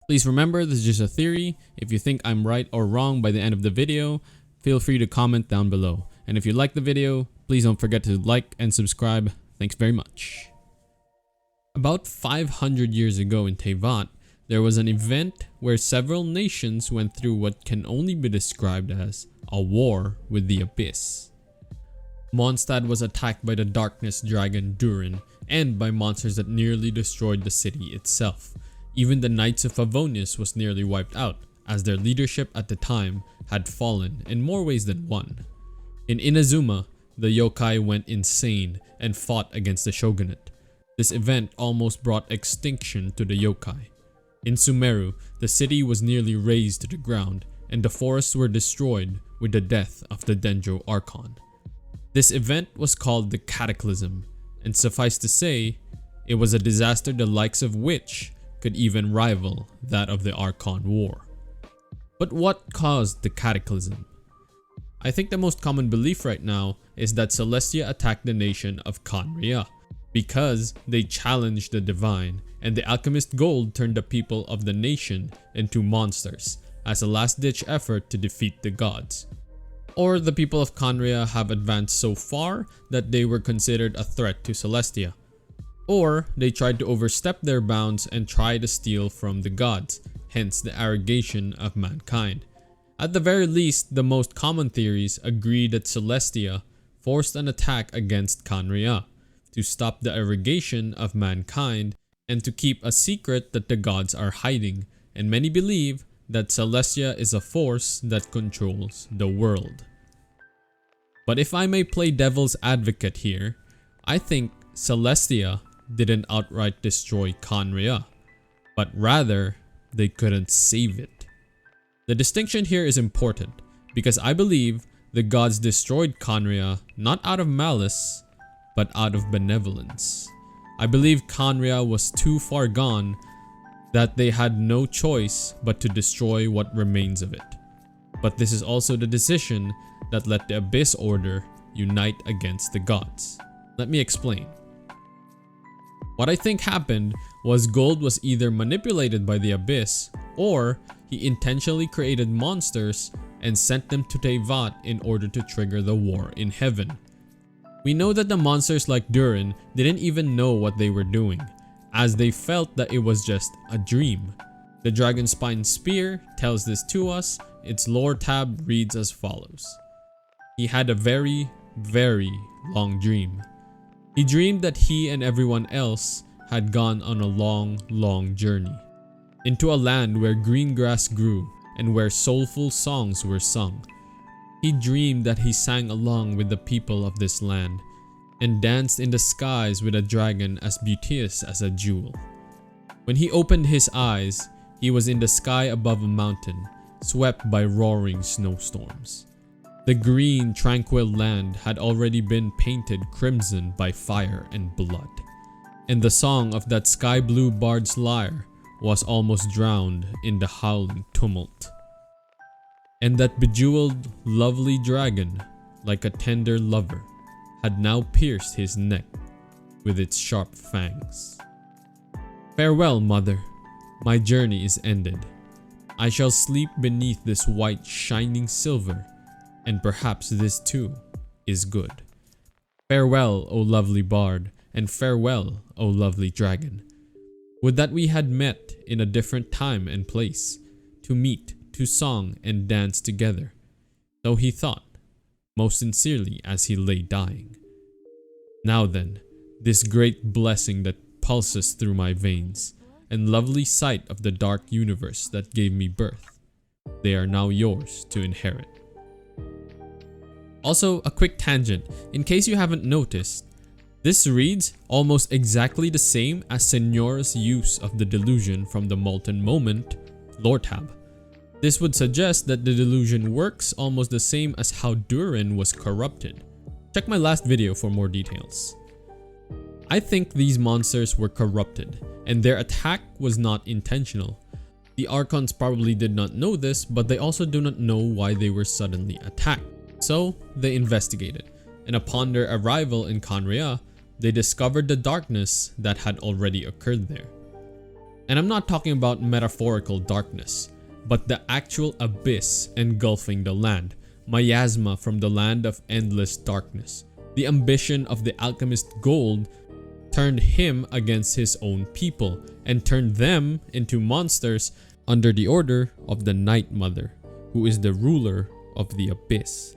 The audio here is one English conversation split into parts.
Please remember, this is just a theory. If you think I'm right or wrong by the end of the video, feel free to comment down below. And if you like the video, please don't forget to like and subscribe. Thanks very much. About 500 years ago in Teyvat, there was an event where several nations went through what can only be described as a war with the Abyss. Mondstadt was attacked by the darkness dragon Durin and by monsters that nearly destroyed the city itself. Even the Knights of Favonius was nearly wiped out, as their leadership at the time had fallen in more ways than one. In Inazuma, the yokai went insane and fought against the shogunate. This event almost brought extinction to the yokai. In Sumeru, the city was nearly razed to the ground and the forests were destroyed with the death of the Dendro Archon. This event was called the Cataclysm, and suffice to say, it was a disaster the likes of which could even rival that of the Archon War. But what caused the Cataclysm? I think the most common belief right now is that Celestia attacked the nation of Khaenri'ah because they challenged the divine, and the alchemist Gold turned the people of the nation into monsters as a last-ditch effort to defeat the gods. Or the people of Khaenri'ah have advanced so far that they were considered a threat to Celestia. Or they tried to overstep their bounds and try to steal from the gods, hence the arrogation of mankind. At the very least, the most common theories agree that Celestia forced an attack against Khaenri'ah to stop the arrogation of mankind and to keep a secret that the gods are hiding, and many believe that Celestia is a force that controls the world. But if I may play devil's advocate here, I think Celestia didn't outright destroy Khaenri'ah, but rather they couldn't save it. The distinction here is important because I believe the gods destroyed Khaenri'ah not out of malice, but out of benevolence. I believe Khaenri'ah was too far gone that they had no choice but to destroy what remains of it. But this is also the decision that let the Abyss Order unite against the gods. Let me explain. What I think happened was Gold was either manipulated by the Abyss or he intentionally created monsters and sent them to Teyvat in order to trigger the war in heaven. We know that the monsters like Durin didn't even know what they were doing, as they felt that it was just a dream. The Dragon Spine Spear tells this to us. Its lore tab reads as follows. He had a very, very long dream. He dreamed that he and everyone else had gone on a long, long journey into a land where green grass grew and where soulful songs were sung. He dreamed that he sang along with the people of this land and danced in the skies with a dragon as beauteous as a jewel. When he opened his eyes, he was in the sky above a mountain, swept by roaring snowstorms. The green, tranquil land had already been painted crimson by fire and blood, and the song of that sky blue bard's lyre was almost drowned in the howling tumult. And that bejeweled, lovely dragon, like a tender lover, had now pierced his neck with its sharp fangs. Farewell, mother. My journey is ended. I shall sleep beneath this white shining silver, and perhaps this too is good. Farewell, O lovely bard, and farewell, O lovely dragon. Would that we had met in a different time and place, to meet, to song and dance together. So he thought, most sincerely as he lay dying. Now then, this great blessing that pulses through my veins, and lovely sight of the dark universe that gave me birth, they are now yours to inherit. Also, a quick tangent, in case you haven't noticed, this reads almost exactly the same as Señor's use of the delusion from the Molten Moment lore tab. This would suggest that the delusion works almost the same as how Durin was corrupted. Check my last video for more details. I think these monsters were corrupted, and their attack was not intentional. The Archons probably did not know this, but they also do not know why they were suddenly attacked. So they investigated, and upon their arrival in Khaenri'ah, they discovered the darkness that had already occurred there. And I'm not talking about metaphorical darkness, but the actual abyss engulfing the land, miasma from the land of endless darkness. The ambition of the alchemist Gold turned him against his own people and turned them into monsters under the order of the Night Mother, who is the ruler of the abyss.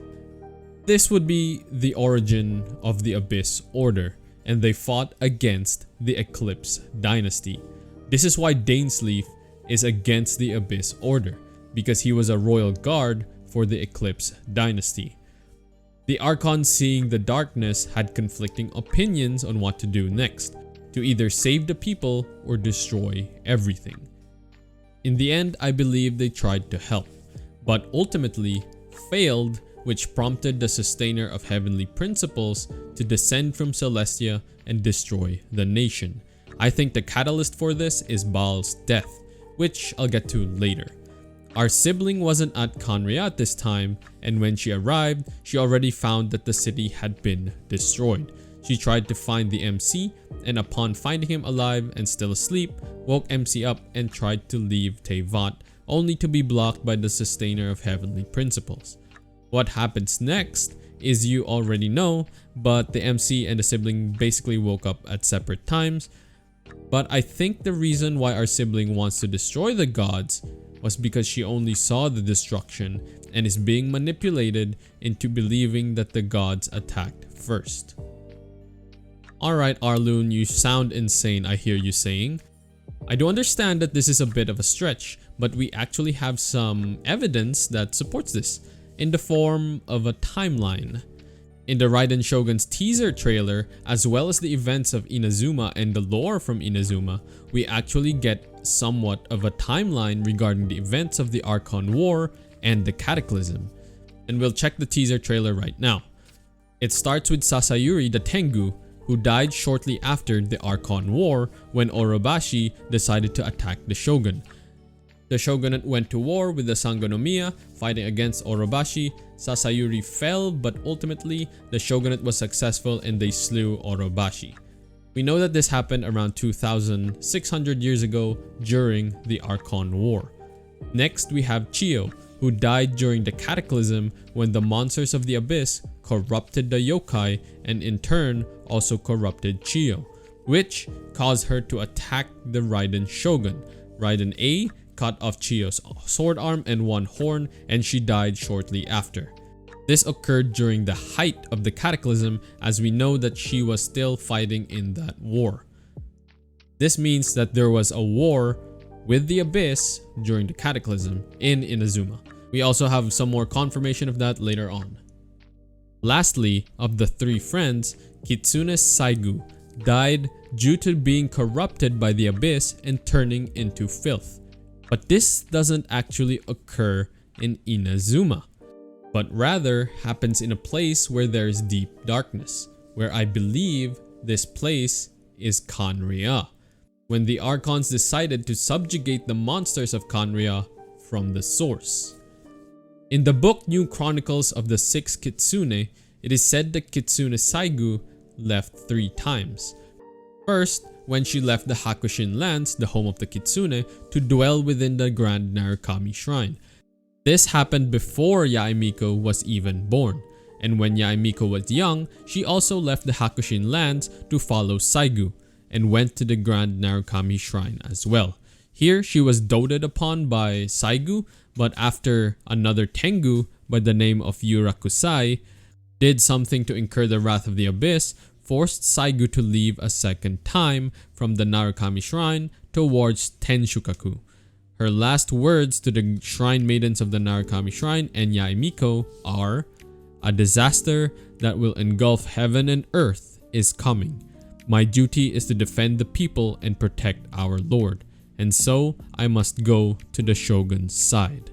This would be the origin of the Abyss Order, and they fought against the Eclipse Dynasty. This is why Dainsleif is against the Abyss Order, because he was a royal guard for the Eclipse Dynasty. The Archons, seeing the darkness, had conflicting opinions on what to do next, to either save the people or destroy everything. In the end, I believe they tried to help, but ultimately failed, which prompted the Sustainer of Heavenly Principles to descend from Celestia and destroy the nation. I think the catalyst for this is Baal's death, which I'll get to later. Our sibling wasn't at Khaenri'ah at this time, and when she arrived, she already found that the city had been destroyed. She tried to find the MC, and upon finding him alive and still asleep, woke MC up and tried to leave Teyvat, only to be blocked by the Sustainer of Heavenly Principles. What happens next is you already know, but the MC and the sibling basically woke up at separate times. But I think the reason why our sibling wants to destroy the gods was because she only saw the destruction and is being manipulated into believing that the gods attacked first. Alright Arlune, you sound insane, I hear you saying. I do understand that this is a bit of a stretch, but we actually have some evidence that supports this, in the form of a timeline. In the Raiden Shogun's teaser trailer, as well as the events of Inazuma and the lore from Inazuma, we actually get somewhat of a timeline regarding the events of the Archon War and the Cataclysm. And we'll check the teaser trailer right now. It starts with Sasayuri the Tengu, who died shortly after the Archon War when Orobashi decided to attack the Shogun. The shogunate went to war with the Sangonomiya, fighting against Orobashi. Sasayuri fell, but ultimately the shogunate was successful and they slew Orobashi. We know that this happened around 2,600 years ago during the Archon War. Next we have Chiyo, who died during the Cataclysm when the monsters of the Abyss corrupted the yokai and in turn also corrupted Chiyo, which caused her to attack the Raiden Shogun. Raiden A cut off Chiyo's sword arm and one horn, and she died shortly after. This occurred during the height of the Cataclysm, as we know that she was still fighting in that war. This means that there was a war with the Abyss during the Cataclysm in Inazuma. We also have some more confirmation of that later on. Lastly, of the three friends, Kitsune Saigu died due to being corrupted by the Abyss and turning into filth. But this doesn't actually occur in Inazuma, but rather happens in a place where there is deep darkness, where I believe this place is Khaenri'ah, when the Archons decided to subjugate the monsters of Khaenri'ah from the source. In the book New Chronicles of the Six Kitsune, it is said that Kitsune Saigu left 3 times. First, when she left the Hakushin lands, the home of the Kitsune, to dwell within the Grand Narukami Shrine. This happened before Yae Miko was even born, and when Yae Miko was young, she also left the Hakushin lands to follow Saigu, and went to the Grand Narukami Shrine as well. Here, she was doted upon by Saigu, but after another Tengu by the name of Yurakusai did something to incur the wrath of the Abyss, forced Saigu to leave a second time from the Narukami Shrine towards Tenshukaku. Her last words to the Shrine Maidens of the Narukami Shrine and Yae Miko are, "A disaster that will engulf heaven and earth is coming. My duty is to defend the people and protect our lord, and so I must go to the shogun's side."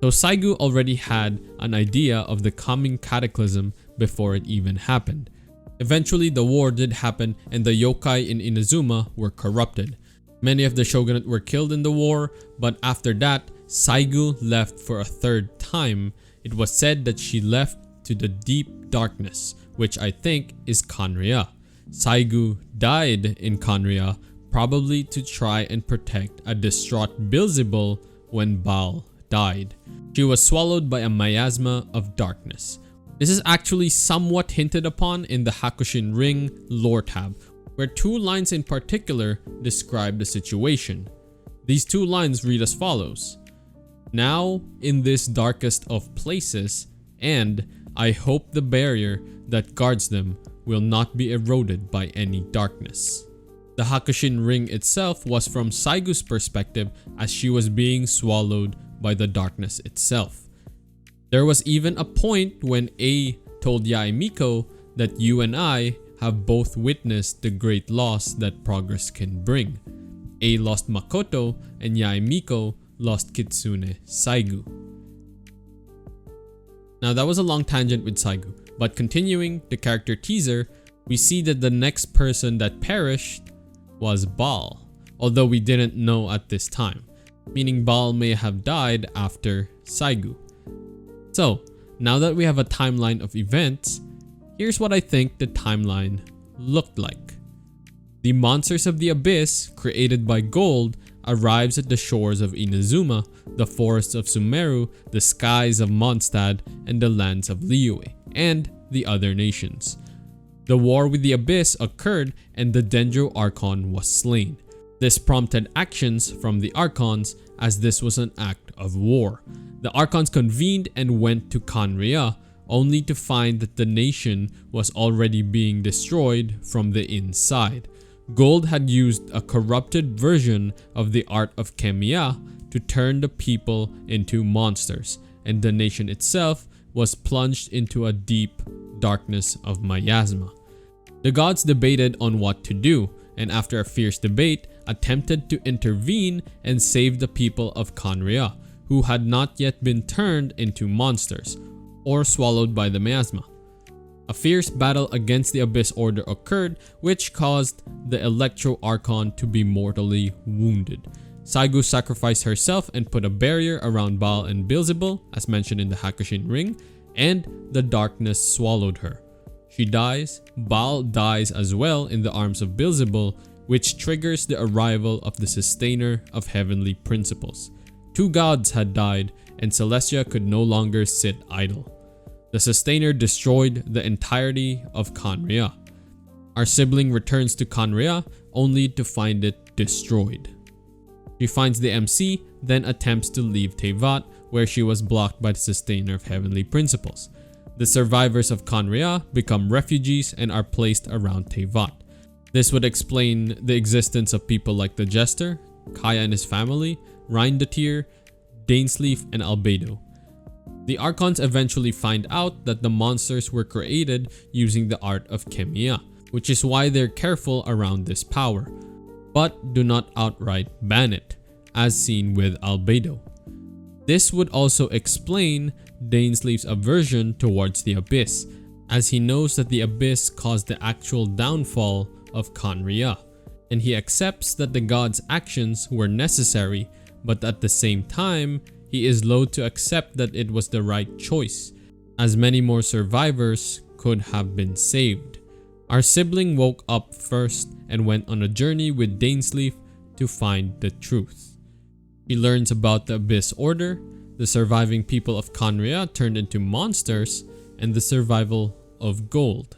So Saigu already had an idea of the coming cataclysm before it even happened. Eventually, the war did happen and the yokai in Inazuma were corrupted. Many of the shogunate were killed in the war, but after that, Saigu left for a 3rd time. It was said that she left to the deep darkness, which I think is Khaenri'ah. Saigu died in Khaenri'ah, probably to try and protect a distraught Beelzebul when Baal died. She was swallowed by a miasma of darkness. This is actually somewhat hinted upon in the Hakushin Ring lore tab, where 2 lines in particular describe the situation. These 2 lines read as follows: "Now in this darkest of places, and I hope the barrier that guards them will not be eroded by any darkness." The Hakushin Ring itself was from Saigu's perspective as she was being swallowed by the darkness itself. There was even a point when A told Yaemiko that you and I have both witnessed the great loss that progress can bring. A lost Makoto and Yaemiko lost Kitsune Saigu. Now that was a long tangent with Saigu, but continuing the character teaser, we see that the next person that perished was Baal, although we didn't know at this time, meaning Baal may have died after Saigu. So, now that we have a timeline of events, here's what I think the timeline looked like. The monsters of the abyss, created by Gold, arrives at the shores of Inazuma, the forests of Sumeru, the skies of Mondstadt, and the lands of Liyue, and the other nations. The war with the abyss occurred and the Dendro Archon was slain. This prompted actions from the Archons as this was an act of war. The Archons convened and went to Khaenri'ah, only to find that the nation was already being destroyed from the inside. Gold had used a corrupted version of the art of Khaenri'ah to turn the people into monsters, and the nation itself was plunged into a deep darkness of miasma. The gods debated on what to do, and after a fierce debate, attempted to intervene and save the people of Khaenri'ah, who had not yet been turned into monsters or swallowed by the miasma. A fierce battle against the Abyss Order occurred, which caused the Electro Archon to be mortally wounded. Saigu sacrificed herself and put a barrier around Baal and Beelzebul, as mentioned in the Hakushin Ring, and the darkness swallowed her. She dies, Baal dies as well in the arms of Beelzebul, which triggers the arrival of the Sustainer of Heavenly Principles. 2 gods had died, and Celestia could no longer sit idle. The Sustainer destroyed the entirety of Khaenri'ah. Our sibling returns to Khaenri'ah only to find it destroyed. She finds the MC, then attempts to leave Teyvat, where she was blocked by the Sustainer of Heavenly Principles. The survivors of Khaenri'ah become refugees and are placed around Teyvat. This would explain the existence of people like the Jester, Kaya and his family, Reindetyr, Dainsleif, and Albedo. The Archons eventually find out that the monsters were created using the art of Khaenri'ah, which is why they're careful around this power, but do not outright ban it, as seen with Albedo. This would also explain Dainsleif's aversion towards the Abyss, as he knows that the Abyss caused the actual downfall of Khaenri'ah, and he accepts that the god's actions were necessary, but at the same time, he is loath to accept that it was the right choice, as many more survivors could have been saved. Our sibling woke up first and went on a journey with Dainsleif to find the truth. He learns about the Abyss Order, the surviving people of Khaenri'ah turned into monsters, and the survival of Gold.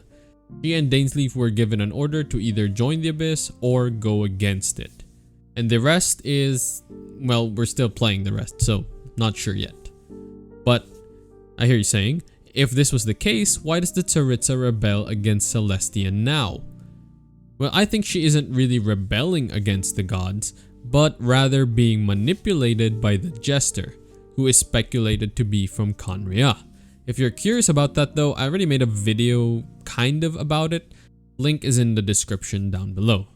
She and Dainsleif were given an order to either join the Abyss or go against it. And the rest is, well, we're still playing the rest, so not sure yet. But I hear you saying, if this was the case, why does the Tsaritsa rebel against Celestia now? Well, I think she isn't really rebelling against the gods, but rather being manipulated by the Jester, who is speculated to be from Khaenri'ah. If you're curious about that though, I already made a video kind of about it. Link is in the description down below.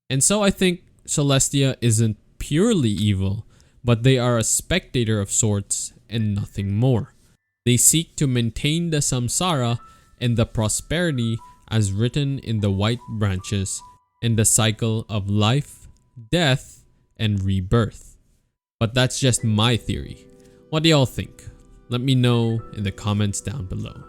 And so I think Celestia isn't purely evil, but they are a spectator of sorts and nothing more. They seek to maintain the samsara and the prosperity as written in the white branches in the cycle of life, death, and rebirth. But that's just my theory. What do y'all think? Let me know in the comments down below.